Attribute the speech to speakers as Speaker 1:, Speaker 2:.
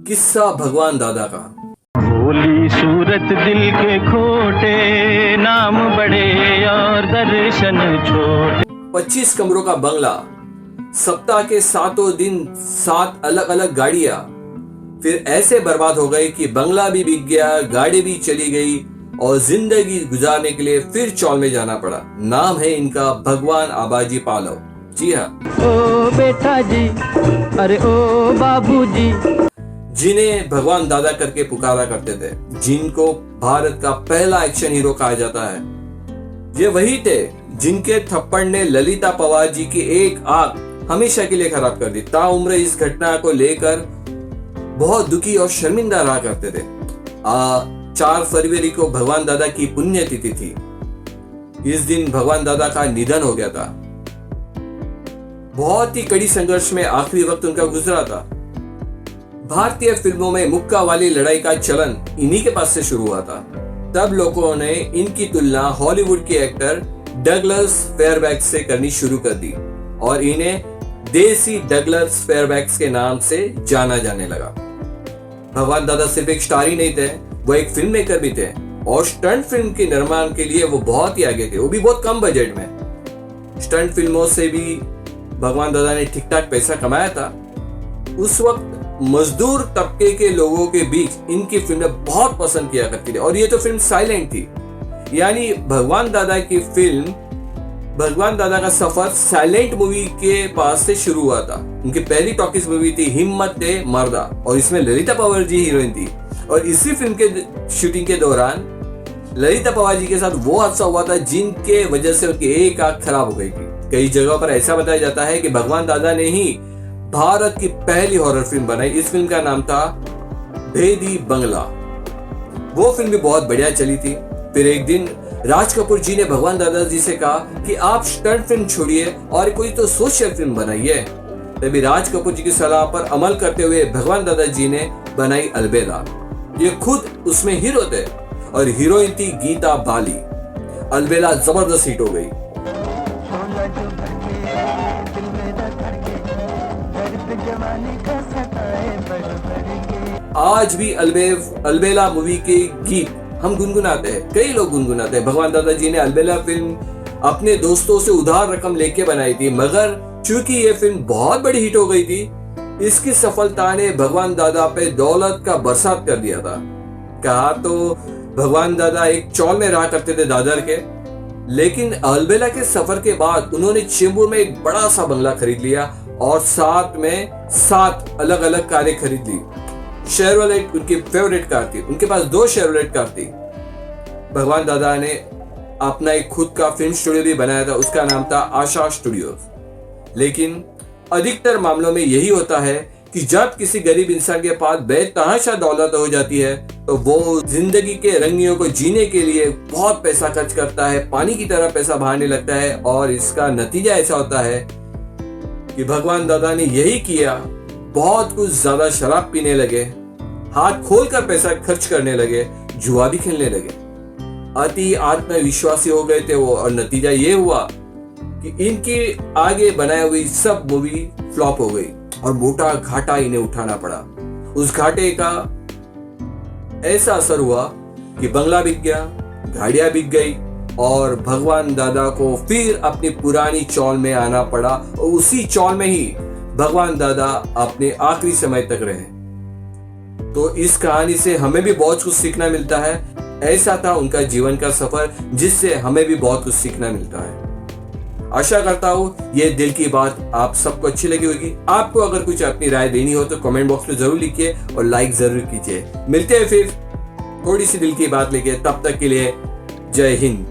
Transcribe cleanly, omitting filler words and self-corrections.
Speaker 1: किस्सा भगवान दादा का।
Speaker 2: भोली सूरत दिल के खोटे, नाम बड़े और दर्शन छोटे।
Speaker 1: 25 कमरों का बंगला, सप्ताह के 7 दिन 7 अलग अलग गाड़ियां, फिर ऐसे बर्बाद हो गए कि बंगला भी बिक गया, गाड़ी भी चली गई और जिंदगी गुजारने के लिए फिर चौल में जाना पड़ा। नाम है इनका भगवान आबाजी पालव। जी हाँ,
Speaker 2: ओ बेटा जी, अरे ओ बाबू जी,
Speaker 1: जिन्हें भगवान दादा करके पुकारा करते थे, जिनको भारत का पहला एक्शन हीरो कहा जाता है। ये वही थे जिनके थप्पड़ ने ललिता पवार जी की एक आंख हमेशा के लिए खराब कर दी। ताउम्र इस घटना को लेकर बहुत दुखी और शर्मिंदा रहा करते थे। 4 फरवरी को भगवान दादा की पुण्यतिथि थी। इस दिन भगवान दादा का निधन हो गया था। बहुत ही कड़ी संघर्ष में आखिरी वक्त उनका गुजरा था। भारतीय फिल्मों में मुक्का वाली लड़ाई का चलन इन्हीं के पास से शुरू हुआ था। तब लोगों ने इनकी तुलना हॉलीवुड के एक्टर डगलस फेयरबैक्स से करनी शुरू कर दी और इन्हें देसी डगलस फेयरबैक्स के नाम से जाना जाने लगा। भगवान दादा सिर्फ एक स्टार ही नहीं थे, वो एक फिल्म मेकर भी थे और स्टंट फिल्म के निर्माण के लिए वो बहुत ही आगे थे, वो भी बहुत कम बजट में। स्टंट फिल्मों से भी भगवान दादा ने ठीक ठाक पैसा कमाया था। उस वक्त मजदूर तबके के लोगों के बीच इनकी फिल्में बहुत पसंद किया करती थी और ये तो फिल्म साइलेंट थी। यानी भगवान दादा की फिल्म, भगवान दादा का सफर साइलेंट मूवी के पास से शुरू हुआ था। उनकी पहली टॉकीज मूवी थी हिम्मत ते मर्दा और इसमें ललिता पवार जी हीरोइन थी। और इसी फिल्म के शूटिंग के दौरान ललिता पवार जी के साथ वो हादसा हुआ था जिनके वजह से उनकी एक आंख खराब हो गई थी। कई जगहों पर ऐसा बताया जाता है कि भगवान दादा ने ही भारत की पहली हॉरर फिल्म बनाई। इस फिल्म का नाम था भेदी बंगला। वो फिल्म भी बहुत बढ़िया चली थी। फिर एक दिन राज कपूर जी ने भगवान दादा जी से कहा कि आप स्टंट फिल्म छोड़िए और कोई तो सोशल फिल्म बनाइए। तभी राज कपूर जी की सलाह पर अमल करते हुए भगवान दादा जी ने बनाई अलबेला। ये खुद उसमें हीरो थे और हीरोइन थी गीता बाली। अलबेला जबरदस्त हिट हो गई। आज भी अलबेला मूवी के गीत हम गुनगुनाते हैं, कई लोग गुनगुनाते हैं। भगवान दादा जी ने अलबेला फिल्म अपने दोस्तों से उधार रकम लेके बनाई थी, मगर चूंकि ये फिल्म बहुत बड़ी हिट हो गई थी, इसकी सफलता ने भगवान दादा पे दौलत का बरसात कर दिया था। कहा तो भगवान दादा एक चौल में रहा करते थे दादर के, लेकिन अलबेला के सफर के बाद उन्होंने चेंबूर में एक बड़ा सा बंगला खरीद लिया और साथ में 7 अलग अलग कारें खरीद ली। शेवरलेट उनकी फेवरेट कार थी, उनके पास 2 शेवरलेट कार थी। भगवान दादा ने अपना एक खुद का फिल्म स्टूडियो भी बनाया था, उसका नाम था आशा स्टूडियोज। लेकिन अधिकतर मामलों में यही होता है कि जब किसी गरीब इंसान के पास बेतहाशा दौलत हो जाती है तो वो जिंदगी के रंगियों को जीने के लिए बहुत पैसा खर्च करता है, पानी की तरह पैसा बहाने लगता है और इसका नतीजा ऐसा होता है कि भगवान दादा ने यही किया। बहुत कुछ ज्यादा शराब पीने लगे, हाथ खोलकर पैसा खर्च करने लगे, जुआ भी खेलने लगे, अति आत्मविश्वासी हो गए थे वो और नतीजा ये हुआ कि इनकी आगे बनाई हुई सब मूवी फ्लॉप हो गई और मोटा घाटा इन्हें उठाना पड़ा। उस घाटे का ऐसा असर हुआ कि बंगला बिक गया, गाड़ियां बिक गई और भगवान दादा को फिर अपनी पुरानी चौल में आना पड़ा और उसी चौल में ही भगवान दादा अपने आखिरी समय तक रहे। तो इस कहानी से हमें भी बहुत कुछ सीखना मिलता है। ऐसा था उनका जीवन का सफर जिससे हमें भी बहुत कुछ सीखना मिलता है। आशा करता हूँ ये दिल की बात आप सबको अच्छी लगी होगी। आपको अगर कुछ अपनी राय देनी हो तो कमेंट बॉक्स में जरूर लिखिए और लाइक जरूर कीजिए। मिलते हैं फिर थोड़ी सी दिल की बात लेके, तब तक के लिए जय हिंद।